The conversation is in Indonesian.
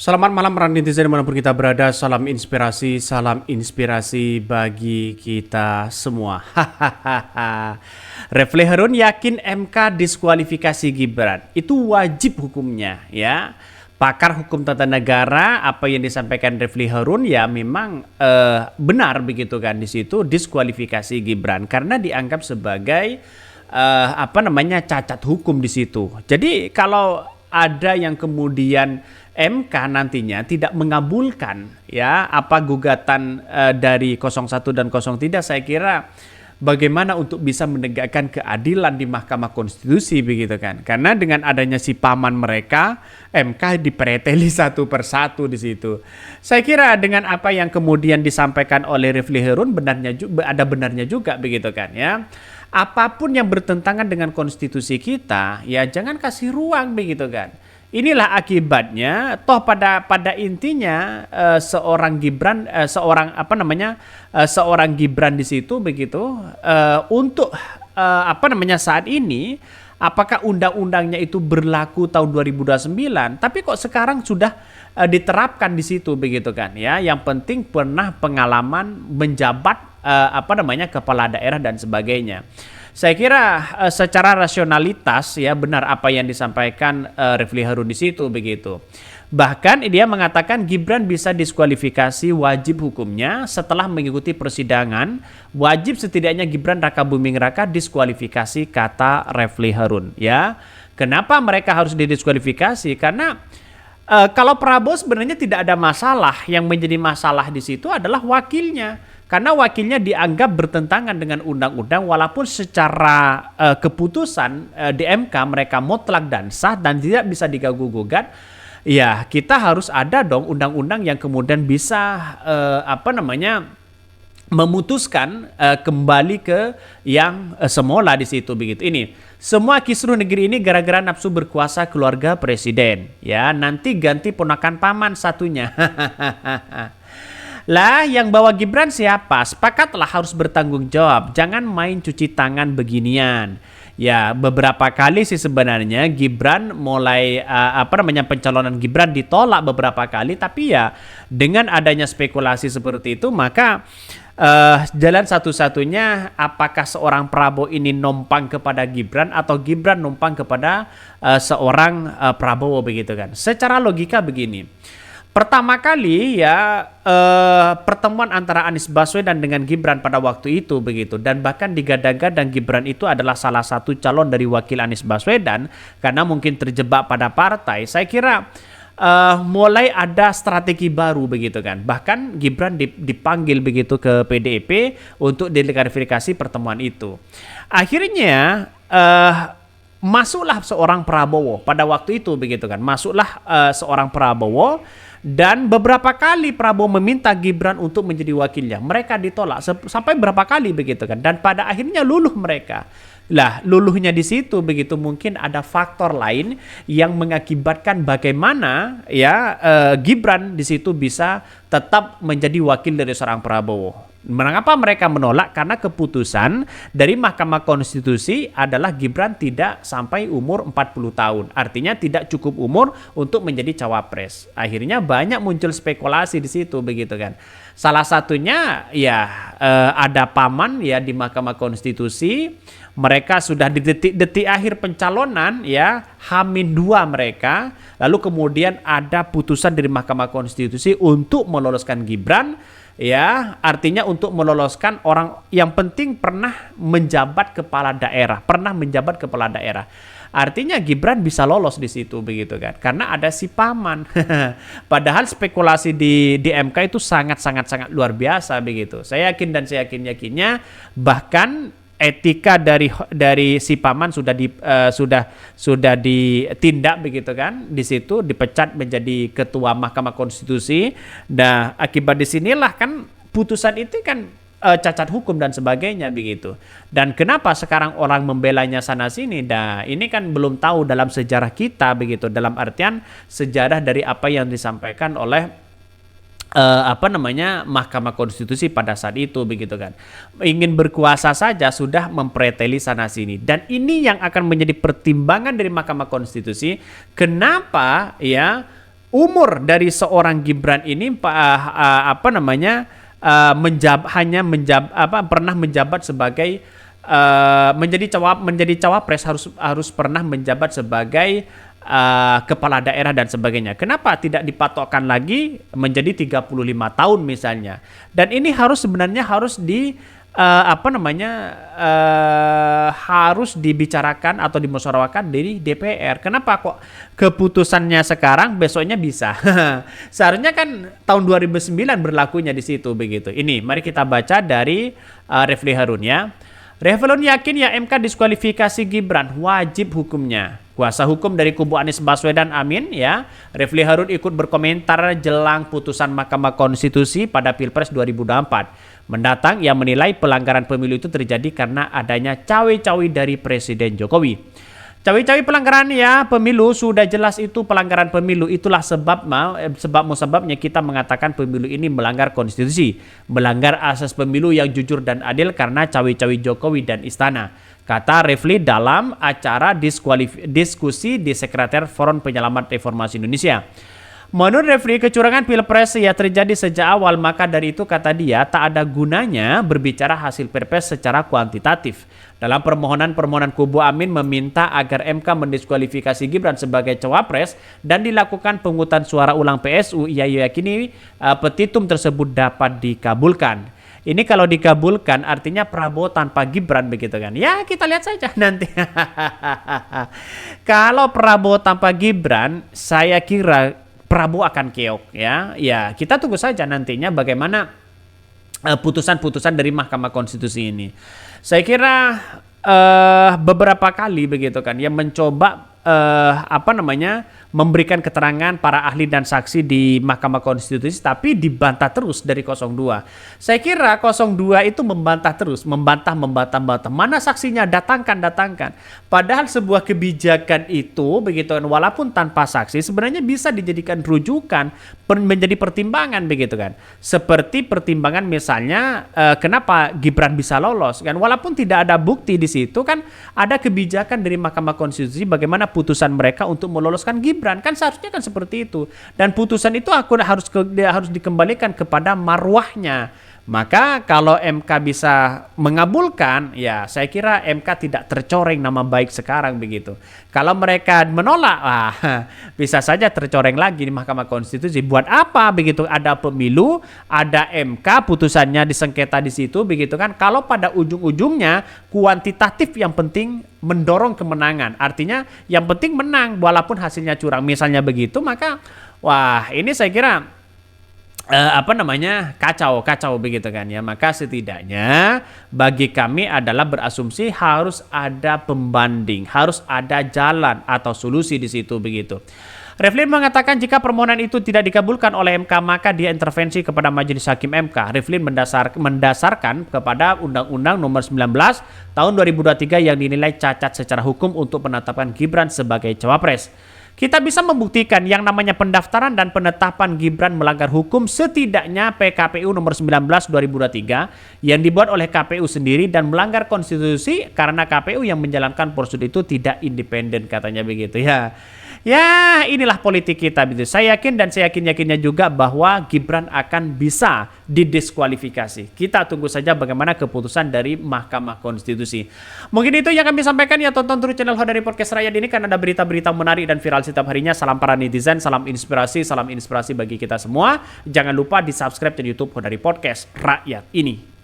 Selamat malam para netizen dimanapun kita berada, salam inspirasi bagi kita semua. Hahaha. Refli Harun yakin MK diskualifikasi Gibran, itu wajib hukumnya ya. Pakar hukum tata negara, apa yang disampaikan Refli Harun ya memang benar begitu kan, di situ diskualifikasi Gibran karena dianggap sebagai cacat hukum di situ. Jadi kalau ada yang kemudian MK nantinya tidak mengabulkan ya apa gugatan dari 01 dan 03, saya kira bagaimana untuk bisa menegakkan keadilan di Mahkamah Konstitusi begitu kan. Karena dengan adanya si paman mereka, MK dipreteli satu persatu di situ. Saya kira dengan apa yang kemudian disampaikan oleh Refli Harun ada benarnya juga begitu kan ya. Apapun yang bertentangan dengan konstitusi kita, ya jangan kasih ruang begitu kan. Inilah akibatnya. Toh pada intinya seorang Gibran, seorang Gibran di situ begitu untuk saat ini. Apakah undang-undangnya itu berlaku tahun 2029? Tapi kok sekarang sudah diterapkan di situ begitu kan ya? Yang penting pernah pengalaman menjabat kepala daerah dan sebagainya. Saya kira secara rasionalitas ya benar apa yang disampaikan Refli Harun di situ begitu. Bahkan dia mengatakan Gibran bisa diskualifikasi wajib hukumnya setelah mengikuti persidangan. Wajib setidaknya Gibran Raka Buming Raka diskualifikasi, kata Refli Harun ya. Kenapa mereka harus didiskualifikasi? Karena kalau Prabowo sebenarnya tidak ada masalah. Yang menjadi masalah di situ adalah wakilnya. Karena wakilnya dianggap bertentangan dengan undang-undang walaupun secara keputusan di MK mereka mutlak dan sah dan tidak bisa diganggu-gugat. Ya, kita harus ada dong undang-undang yang kemudian bisa memutuskan kembali ke yang semula di situ begitu. Ini semua kisruh negeri ini gara-gara nafsu berkuasa keluarga presiden. Ya, nanti ganti ponakan paman satunya. Lah yang bawa Gibran siapa? Sepakatlah harus bertanggung jawab. Jangan main cuci tangan beginian. Ya beberapa kali sih sebenarnya Gibran mulai pencalonan Gibran ditolak beberapa kali. Tapi ya dengan adanya spekulasi seperti itu maka jalan satu-satunya apakah seorang Prabowo ini numpang kepada Gibran atau Gibran numpang kepada seorang Prabowo begitu kan. Secara logika begini. Pertama kali ya pertemuan antara Anies Baswedan dengan Gibran pada waktu itu begitu, dan bahkan digadang-gadang Gibran itu adalah salah satu calon dari wakil Anies Baswedan karena mungkin terjebak pada partai. Saya kira mulai ada strategi baru begitu kan. Bahkan Gibran dipanggil begitu ke PDIP untuk diklarifikasi pertemuan itu. Akhirnya masuklah seorang Prabowo pada waktu itu begitu kan. Masuklah seorang Prabowo. Dan beberapa kali Prabowo meminta Gibran untuk menjadi wakilnya. Mereka ditolak sampai berapa kali begitu kan. Dan pada akhirnya luluh mereka. Lah luluhnya di situ begitu mungkin ada faktor lain yang mengakibatkan bagaimana ya Gibran di situ bisa tetap menjadi wakil dari seorang Prabowo. Mengapa mereka menolak? Karena keputusan dari Mahkamah Konstitusi adalah Gibran tidak sampai umur 40 tahun. Artinya tidak cukup umur untuk menjadi cawapres. Akhirnya banyak muncul spekulasi di situ begitu kan. Salah satunya ya ada paman ya di Mahkamah Konstitusi. Mereka sudah di detik-detik akhir pencalonan ya H-2 mereka. Lalu kemudian ada putusan dari Mahkamah Konstitusi untuk meloloskan Gibran. Ya, artinya untuk meloloskan orang yang penting pernah menjabat kepala daerah, Artinya Gibran bisa lolos di situ begitu kan, karena ada si paman. Padahal spekulasi di MK itu sangat luar biasa begitu. Saya yakin dan saya yakinnya bahkan etika dari si paman sudah ditindak begitu kan, di situ dipecat menjadi ketua Mahkamah Konstitusi. Nah akibat disinilah kan putusan itu kan cacat hukum dan sebagainya begitu. Dan kenapa sekarang orang membelanya sana sini? Nah ini kan belum tahu dalam sejarah kita begitu, dalam artian sejarah dari apa yang disampaikan oleh Mahkamah Konstitusi pada saat itu begitu kan. Ingin berkuasa saja sudah mempreteli sana sini. Dan ini yang akan menjadi pertimbangan dari Mahkamah Konstitusi kenapa ya umur dari seorang Gibran ini pernah menjabat sebagai menjadi cawapres harus pernah menjabat sebagai kepala daerah dan sebagainya. Kenapa tidak dipatokkan lagi menjadi 35 tahun misalnya? Dan ini sebenarnya harus harus dibicarakan atau dimusyawarahkan dari DPR. Kenapa kok keputusannya sekarang besoknya bisa? Seharusnya kan tahun 2009 berlakunya di situ begitu. Ini mari kita baca dari Refli Harun ya. Refli yakin ya MK diskualifikasi Gibran, wajib hukumnya. Kuasa hukum dari kubu Anies Baswedan Amin ya, Refli Harun ikut berkomentar jelang putusan Mahkamah Konstitusi pada Pilpres 2024 mendatang yang menilai pelanggaran pemilu itu terjadi karena adanya cawe-cawe dari Presiden Jokowi. Cawe-cawe pelanggaran ya pemilu sudah jelas itu pelanggaran pemilu, itulah sebabnya kita mengatakan pemilu ini melanggar konstitusi, melanggar asas pemilu yang jujur dan adil karena cawe-cawe Jokowi dan istana, kata Refli dalam acara diskusi di Sekretariat Forum Penyelamat Reformasi Indonesia. Menurut Refli, kecurangan Pilpres ya terjadi sejak awal, maka dari itu kata dia tak ada gunanya berbicara hasil Pilpres secara kuantitatif. Dalam permohonan kubu Amin meminta agar MK mendiskualifikasi Gibran sebagai cawapres dan dilakukan pemungutan suara ulang PSU, ia yakini petitum tersebut dapat dikabulkan. Ini kalau dikabulkan artinya Prabowo tanpa Gibran begitu kan. Ya kita lihat saja nanti. Kalau Prabowo tanpa Gibran, saya kira Prabowo akan keok ya. Ya, kita tunggu saja nantinya bagaimana putusan-putusan dari Mahkamah Konstitusi ini. Saya kira beberapa kali begitu kan yang mencoba memberikan keterangan para ahli dan saksi di Mahkamah Konstitusi tapi dibantah terus dari 02. Saya kira 02 itu membantah terus, membantah. Mana saksinya? Datangkan. Padahal sebuah kebijakan itu begitu kan walaupun tanpa saksi sebenarnya bisa dijadikan rujukan, menjadi pertimbangan begitu kan. Seperti pertimbangan misalnya kenapa Gibran bisa lolos kan walaupun tidak ada bukti di situ kan ada kebijakan dari Mahkamah Konstitusi bagaimana putusan mereka untuk meloloskan Gibran. Kan seharusnya kan seperti itu. Dan putusan itu harus dikembalikan kepada marwahnya. Maka kalau MK bisa mengabulkan, ya saya kira MK tidak tercoreng nama baik sekarang begitu. Kalau mereka menolak, bisa saja tercoreng lagi di Mahkamah Konstitusi. Buat apa begitu? Ada pemilu, ada MK, putusannya disengketa di situ begitu kan. Kalau pada ujung-ujungnya kuantitatif yang penting mendorong kemenangan. Artinya yang penting menang walaupun hasilnya curang. Misalnya begitu, maka ini saya kira kacau begitu kan ya. Maka setidaknya bagi kami adalah berasumsi harus ada pembanding, harus ada jalan atau solusi di situ begitu. Refli mengatakan jika permohonan itu tidak dikabulkan oleh MK maka dia intervensi kepada Majelis Hakim MK. Refli mendasarkan kepada Undang-Undang Nomor 19 Tahun 2023 yang dinilai cacat secara hukum untuk penetapan Gibran sebagai cawapres. Kita bisa membuktikan yang namanya pendaftaran dan penetapan Gibran melanggar hukum setidaknya PKPU nomor 19 2023 yang dibuat oleh KPU sendiri dan melanggar konstitusi karena KPU yang menjalankan prosedur itu tidak independen katanya begitu ya. Ya inilah politik kita gitu. Saya yakin dan saya yakinnya juga bahwa Gibran akan bisa didiskualifikasi. Kita tunggu saja bagaimana keputusan dari Mahkamah Konstitusi. Mungkin itu yang kami sampaikan ya, tonton terus channel Hodari Podcast Rakyat ini karena ada berita-berita menarik dan viral setiap harinya. Salam para netizen, salam inspirasi bagi kita semua. Jangan lupa di subscribe di YouTube Hodari Podcast Rakyat ini.